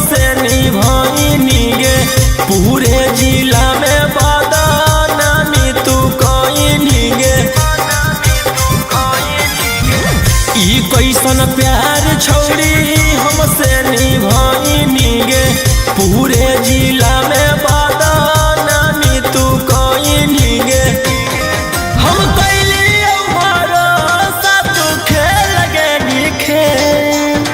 हमसे निभाइनी गे, पूरे जिला में बदनामी तू कइनी गे। ई कैसन प्यार छौड़ी हमसे निभाइनी गे, पूरे जिला में बदनामी तू कइनी गे। हम कैली भरोसा तू खेल गेली खेल,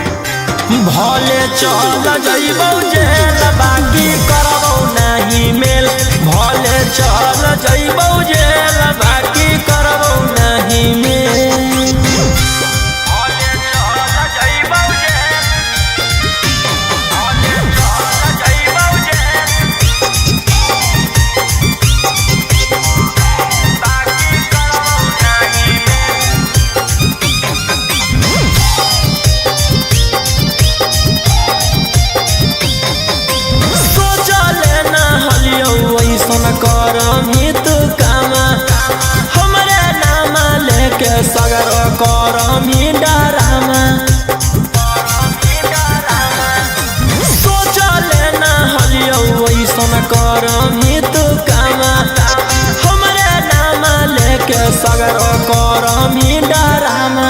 भले चल जइबौ जेल बाकी करबौ नहीं मेल, भले चल जइबौ जेल बाकी करबौ नहीं मेल। करमी तू कामा हमरे नाम लेके सगर करमी डरामा, सोचले न हलियो वैसन करमी तू कामा हमरे नाम लेके सगर करमी डरामा।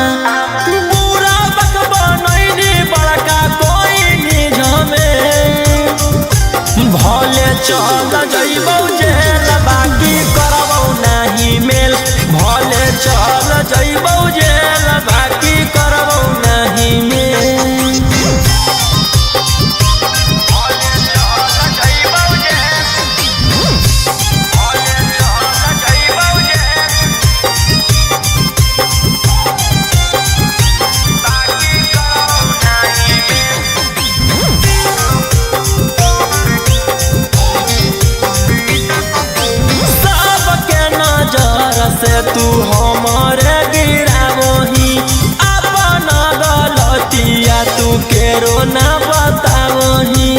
बुरा बक बनैनी बड़का कोई निझमे, भले चल जइबौ जेल बाकी करबौ नहीं मेल, भले चल जइबौ जेल बाकी करबौ नहीं मेल। से तू हमारे गिरावही अपन गलतिया तू केरो ना बतावही,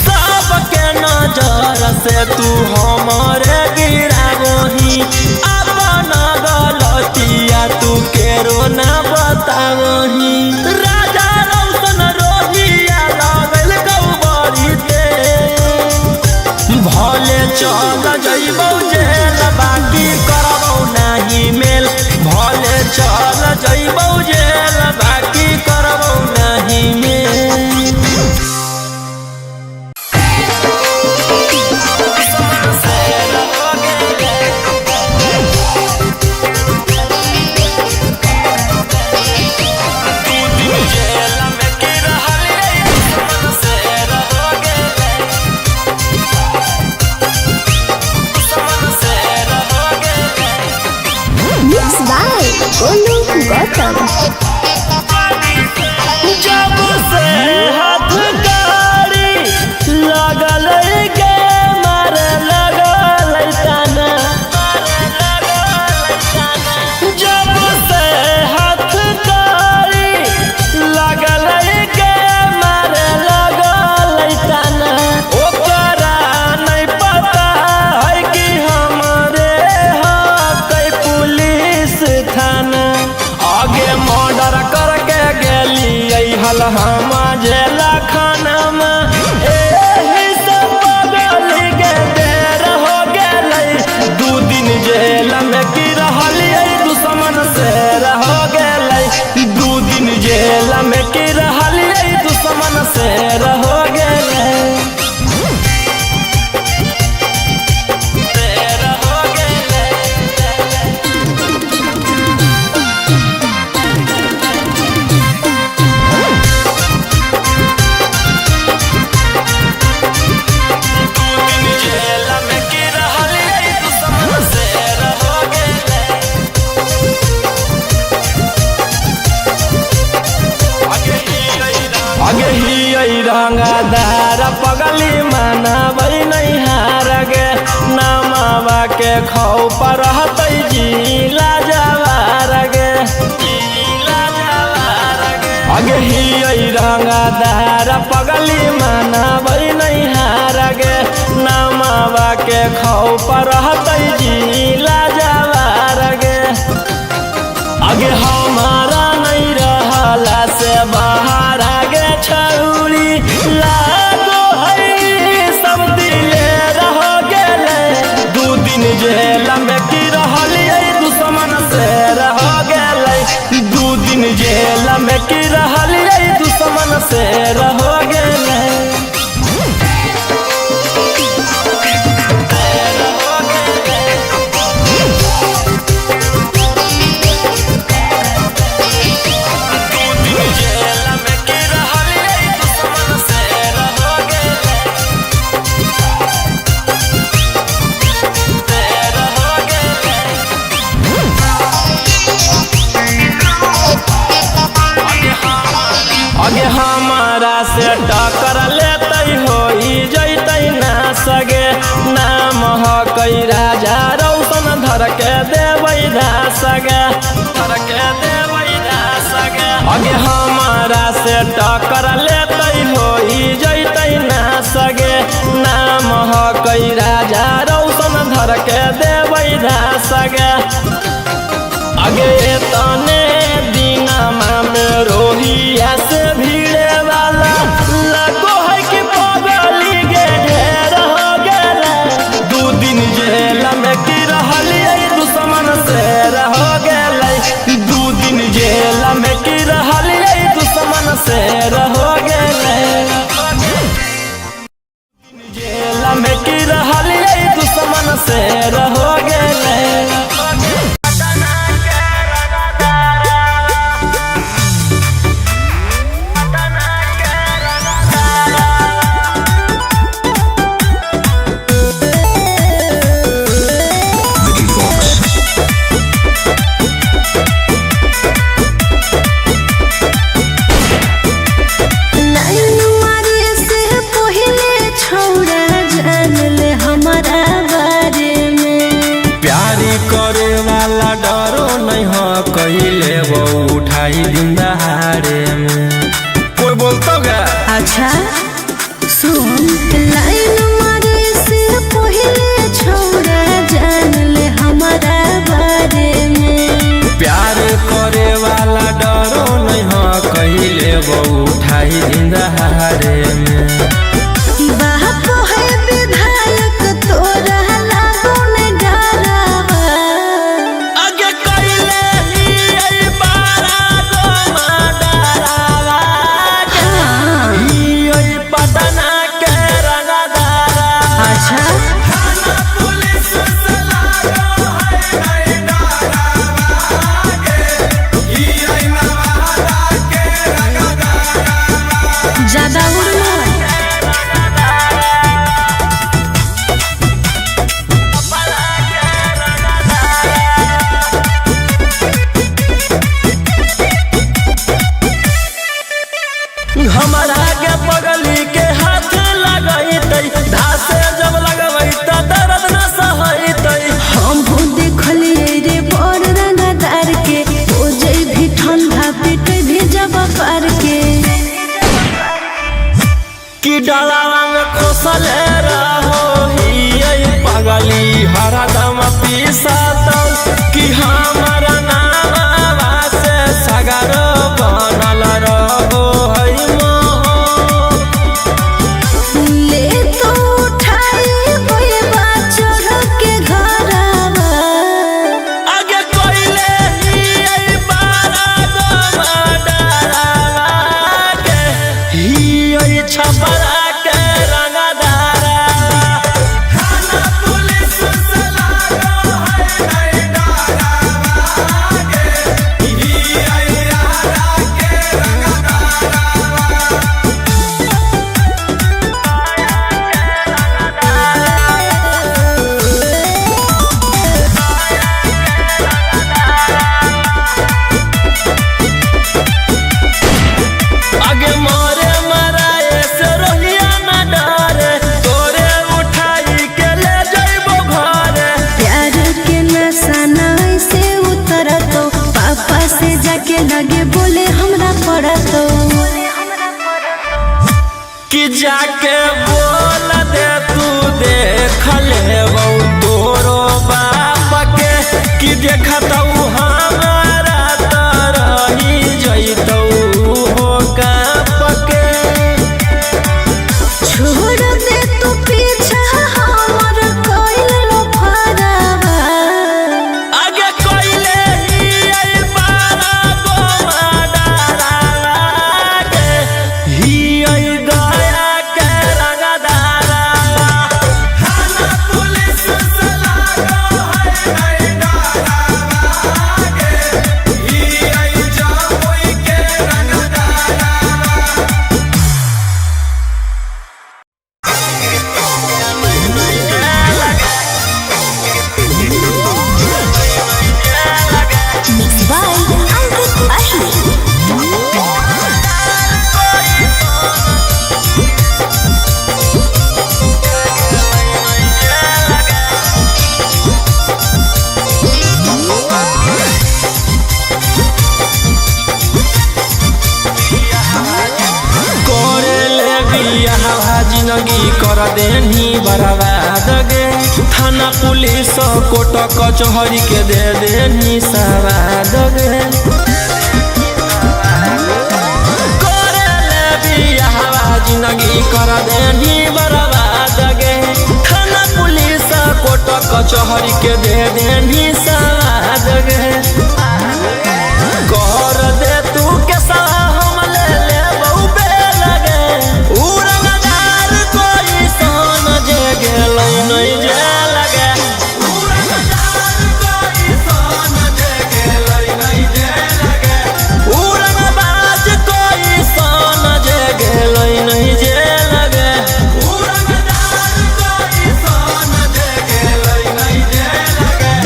सबके नजर से तू हमारे गिरावही अपन गलतिया तू केरो ना बतावही। राजा रौशन रोहिया लागल गौबरी ते, भले चल जइबौ जेल बाकी करबौ नहीं मेल, भले चल जइबौ जेल बाकी करबौ नहीं मेल। गोलू गौतम जब से हाथ गाड़ी लगल गे मारे लगल ताना, जब से हाथ गाड़ी लगल गे मारे लगल ताना। ओकरा नहीं पता है कि हमरे हाथ पुलिस थाना, आगे मर्डर करके गेली हल हम जेला खाना में। एही से बगल के देर हो गेलै, 2 दिन जेल में की रहलियै दुश्मन से रह गेलै, 2 दिन जेल में की रहलियै दुश्मन से रह गेलै। रंगदार पगली मनाबै नहीं हार गे, नमावा के खौफ रहतै जिला जवार गे। अगे ही रंगदार पगली मनाबै नहीं हार गे, नमावा के खौफ रहतै जिला जवार गे। अगे हमारा नहीं रहला से बहारा से रहो गेले। आगे हमारा से टक्कर लेते हो जैते ना सगे। नाम हो कई राजा रौशन धर के देवै सगे, धर के देवै सगे। आगे हमारा से टक्कर लेते हो जैते ना सगे। नाम हो कई राजा रौशन धर के देवै सगे। आगे तने दीनामा में रोहिया से भीड़े वाला लगो है कि पगली गे ढेर हो गेले। 2 दिन जेल में की रहलिए दुश्मन से रहो गेले। 2 दिन जेल में की रहलिए दुश्मन से रहो गेले। जेल में की रहलिए दुश्मन से रहो गेले। कहिले वो उठाई दिन दहाड़े में कोई बोलता गा। अच्छा सुन, लाइन मारे से पहले छोड़ा जान ले हमारा बारे में। प्यार करे वाला डरो नहीं हो कहिले वो उठाई दिन दहाड़े में। बाप है विधायक तोरा लागो ने डरावा। आगे कहिले ज्यादा हमारा के पगली के हाथ लगैते। धासे जब लगबै त दर्द न सहैते। हम देखलिए रे बड़ रंगदार के, ओ जे भी ठंडा पीटे भी जब पार के। कि डालावा में खोसले रहो पगली हरदम पीसा दो। कि हमारा नाम से सगर बनल रहो ले तो उठाई कोई बाचर के घरवा। आगे कोइले छपरा के रंगदारा। लगे बोले हमरा पड़ा तो कि जाके बोल दे तू देख ले तोरो बाप के। कि देखत हमारा तरही जैतौ हो काप के। छोड़ दे तू पीछा हमर कोइल लो फरावा। आगे कोइले ही आई बारा गो माडा लागे। जिंदगी कर देनी बर्बाद गे। थाना पुलिस कोर्ट कचहरी के दे देनी सवाद गे। करे बियाहवा जिंदगी कर देनी बर्बाद गे। थाना पुलिस कोर्ट कचहरी के दे देनी सवाद गे। कर दे तू के हम ले ले बहु पे लगे। उड़नदार कोई सन जे गेलै नहीं जे लगे। उड़नदार कोई सन जे गेलै नहीं जे लगे। उड़नबाज कोई सन जे गेलै नहीं जे लगे। उड़नदार कोई सन जे गेलै नहीं जे लगे।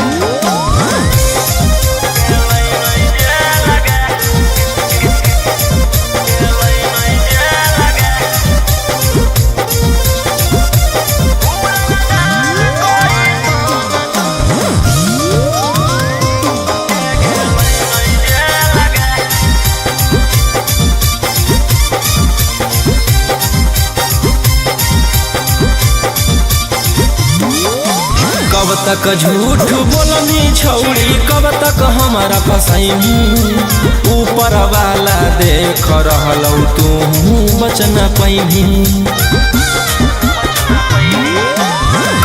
कब तक झूठ बोलनी छौड़ी, कब तक हमारा फसैनी। ऊपर वाला देख रहलौ तू बच न पैनी।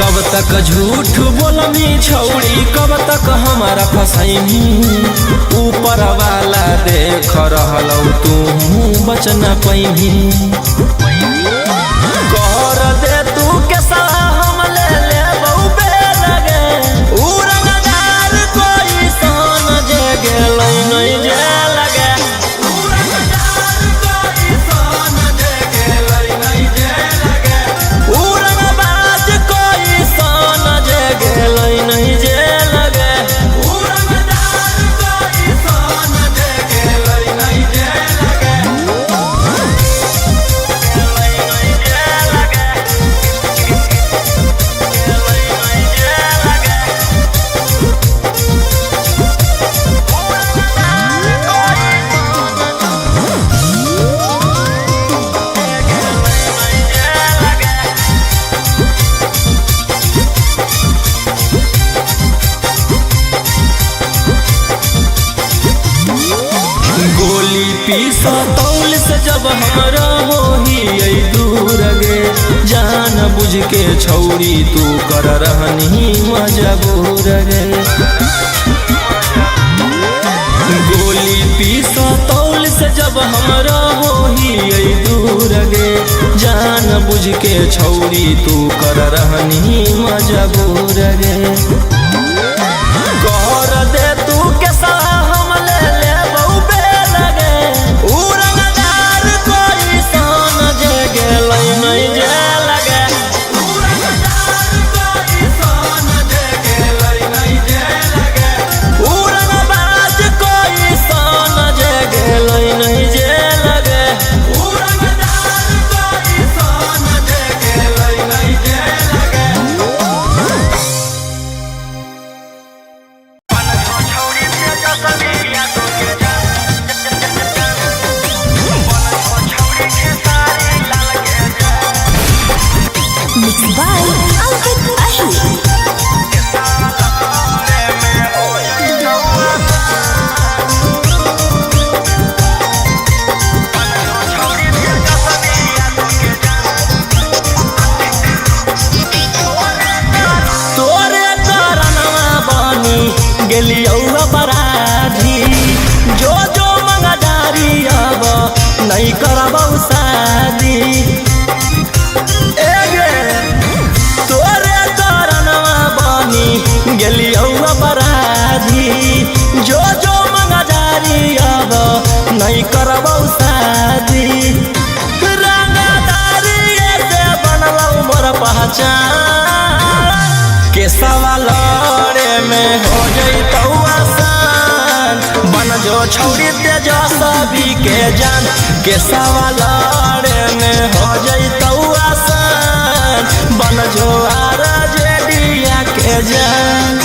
कब तक झूठ बोलनी छौड़ी, कब तक हमारा फसैनी। ऊपर वाला देख रहलौ तू बच न पैनी। कर दे तू के हम ले ले बहु पे लगे। उड़नदार कोई सन जे गेलै नहीं जे लगे। उड़नदार कोई सन जे गेलै नहीं जे लगे। उड़नबाज कोई सन जे गेलै नहीं जे लगे। उड़नदार कोई सन जे गेलै नहीं जे लगे। गोली पीसा तौल से जब हमरा होही दूर गे। जान बुझ के छौड़ी तू कर रहनी मजबूर गे। गोली पीसा तौल से जब हमरा होही दूर गे। जान बुझ के छौड़ी तू कर रहनी मजबूर गे। कर दे तू के हम ले ले बहु पे लगे। उड़नदार कोई सन जे गेलै नहीं जे लगे। उड़नदार कोई सन जे गेलै नहीं जे लगे। उड़नबाज कोई सन जे गेलै नहीं जे लगे। उड़नदार कोई सन जे गेलै नहीं जे लगे। Mixed by Ankit Ahir. तोरे करनवा बनी गेलियौ अपराधी। जो जो मंगदारी अब नहीं करबौ शादी। तोरे करनवा बनी गेलियौ अपराधी। जो जो मंगदारी अब नहीं करबौ शादी। रंगदारी से बनलौ मोर पहचान। के सवाल में हो जैतौ आसान। बन जो छौड़ी तेजस्वी के जान। के सवाल में हो जैतौ आसान। बन जो RJD के जान।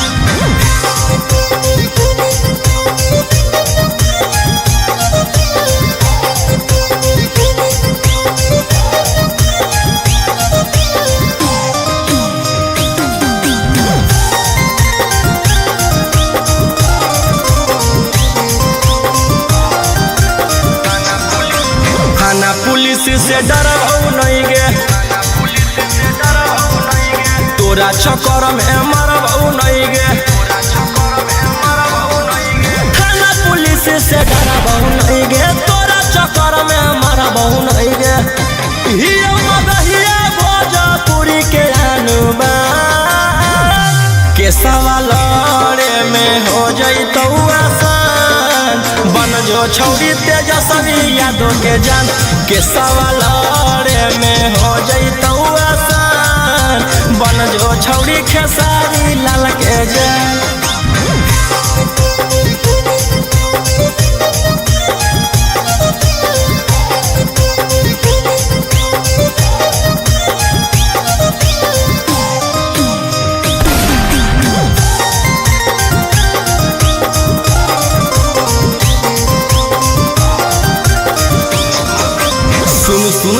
थाना पुलिस से डरबौ नहीं गे, तोरा चक्कर में मरबौ नहीं गे, थाना पुलिस से डरबौ नहीं गे, तोरा चक्कर में मरबौ नहीं गे। हिया मगहिया भोजपुरी के अनुमान के सवाल में हो जइतौ आसान, बन जो छौरी तेजस्वी यादव के जान के सवाल में हो जइतौ आसान, बन जो छौरी खेसारी लाल के जान।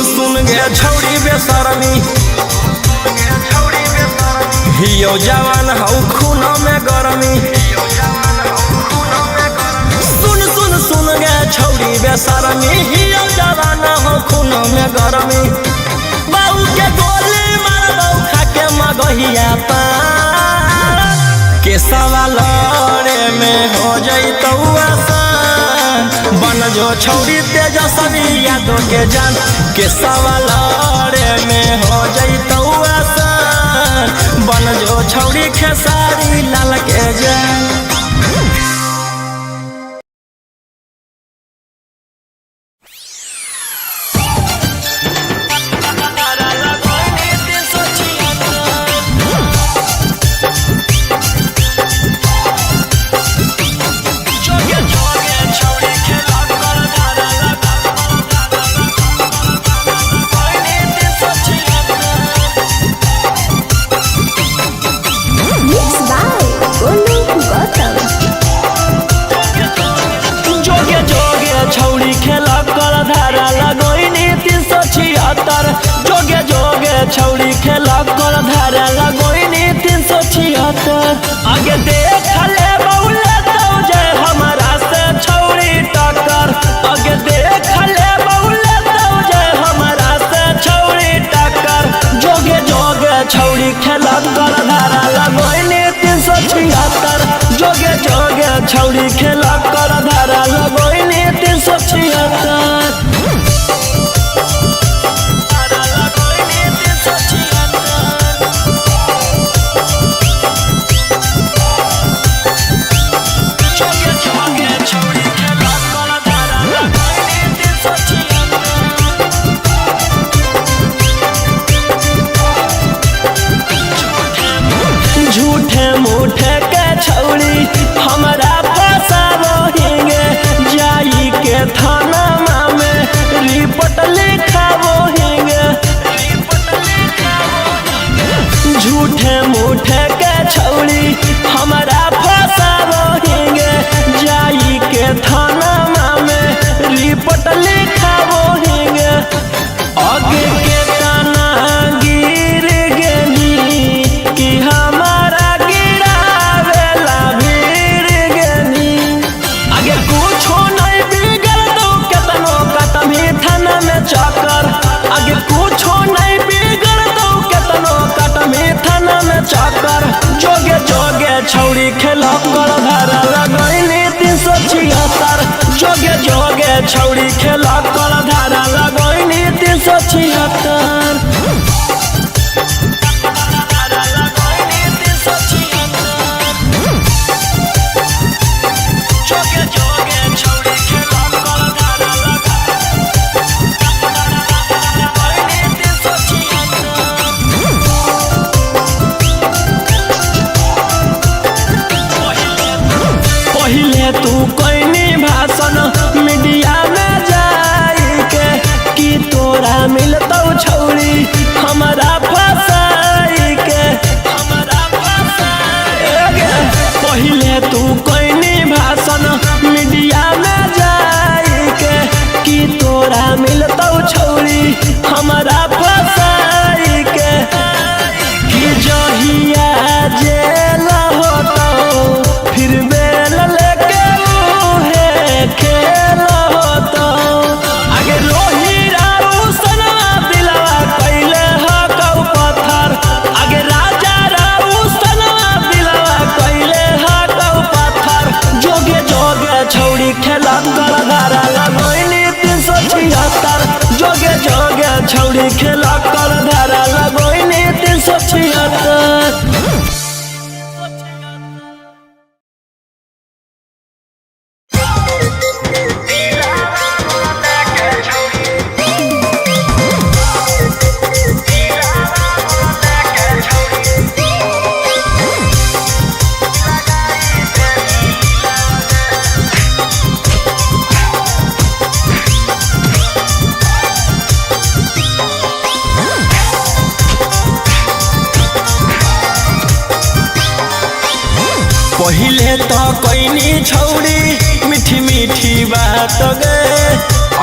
सुन गे छौरी बेशरमी, हियो जवान हौ खून में गरमी। सुन गे छौरी बेशरमी, हियो जवान हौ खून में गरमी। बाऊ के गोली मारबौ खाके मगहिया पान के सवाल में हो जइतौ आसान, बन जो छौरी तेजस्वी यादव के जान के सवाल में हो जइतौ आसान, बन जो छौरी खेसारी लाल के जान। छौरी खेला कर धारा लगोइनी 376। आगे देख ले बौले तो जय हमारा से छौरी टक्कर, आगे देख ले बौले तो जय हमारा से छौरी टक्कर। जोगे जोगे छौरी खेला कर धारा लगोइनी 376, जोगे जोगे छौरी खेला कर धारा लगोइनी 376। झूठे मूठे के छौरी हमारा फंसाबोहिंगे, जाई के थाना में रिपोर्ट लिखाबोहिंगे। झूठे मूठे के छौरी हमारा फंसाबोहिंगे, जाई के थाना में रिपोर्ट लिखाबोहिंगे। आगे के तना गिर गेली कि हमारा गिरावेला भीड़ गेली, आगे कुछो नहीं बिगड़ दो केतनो कतमी थाना में चक्कर, आगे कुछो नहीं बिगड़ दो केतनो कतमी थाना में चक्कर। जोगे जोगे छौरी खेला कर धारा लगैनी 376, जोगे जोगे छौरी खेला कर धारा लगैनी 376। पहिले तू कोई भाषण मीडिया में जाई के कि तोरा मिलतौ छौरी हमारा फसाई के, पहिले तू कोई भाषण मीडिया में जाई के कि तोरा मिलतौ छौरी हमारा फसाई के। कि जहिया जेल होतौ फिर बेल लेके उहे खेल होतौ, आगे रोही छौड़ी खेला कर धारा लगोइनी 376। पहिले तो कोइनी छौड़ी मीठी मीठी बात गे,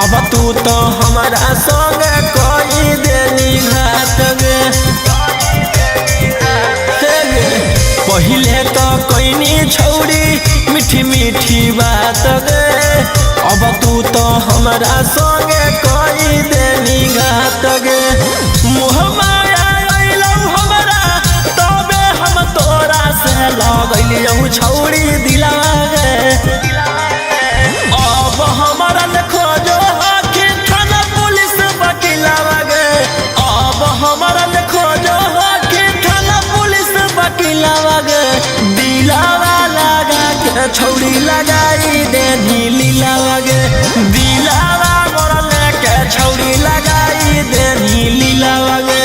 अब तू तो हमारा संग कोई देनी घात गे। पहिले तो कोइनी छौड़ी मीठी मीठी बात गे, अब तू तो हमारा संग कोई देनी घात गे। मुँह माया अइलौ हमरा तबे हम तोरा से लगैलियौ छौड़ी दिलावा गे। अब हमरा खोजो हकी थाना पुलिस वकीलावा गे, अब हमरा खोजो हकी थाना पुलिस वकीलावा गे। दिलावा लगा के छौड़ी लगाई देनी लीलावा गे, दिलावा मोर लेके छौड़ी लगाई देनी लीलावा गे।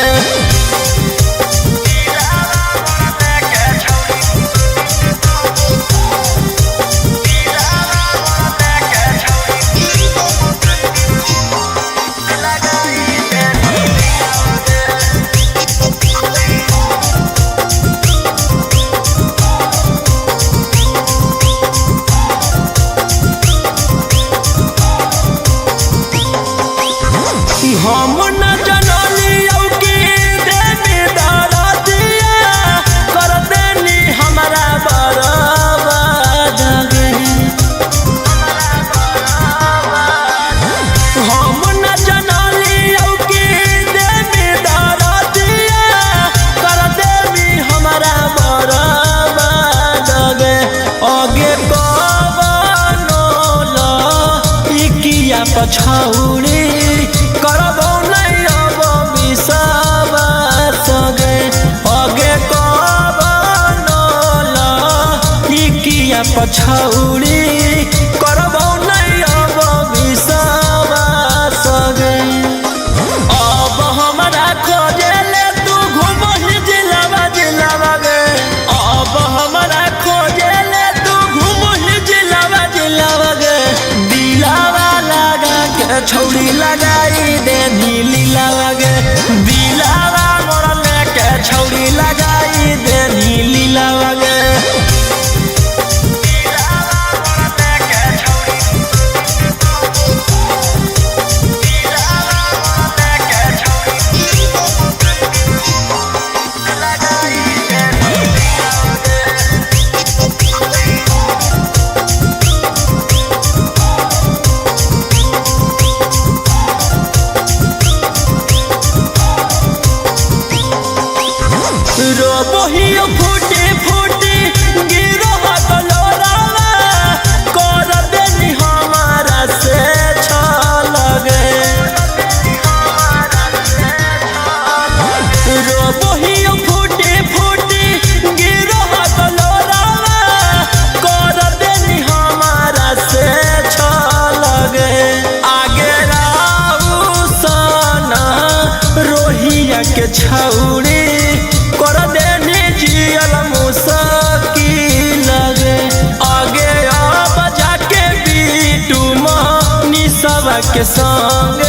हम न जनलियौ कि देवी दरदिया कर देनी हमरा बर्बाद गे। हम न जनलियौ कि देवी दरदिया कर देनी हमरा बर्बाद गे। आगे कवनो लइकिया पछौड़ी करबौ नहीं अब विश्वास गे। आगे कवनो लइकिया पछौड़ी करबौ नहीं अब विश्वास गे। अब हमरा खोजेले तू घुमही जिलावा जिलावा गे, अब हमरा खोजेले तू घुमही जिलावा जिलावा गे। दिलावा लगा के छौड़ी लगाई देनी लीलावा गे, दिलावा मोर लेके छौड़ी लगाई देनी लीलावा गे। रोबोहियो फूटी फूटी गिरो गलोरावा कर देनी हमारा से छल गे। रोबोहियो फूटी फूटी गिरो गलोरावा कर देनी हमारा से छल गे। आगे राऊ सना रोहिया के छौड़ी कर देनी जियल मुश्किल गे। आगे अब जाके बीटू मनी सब के संग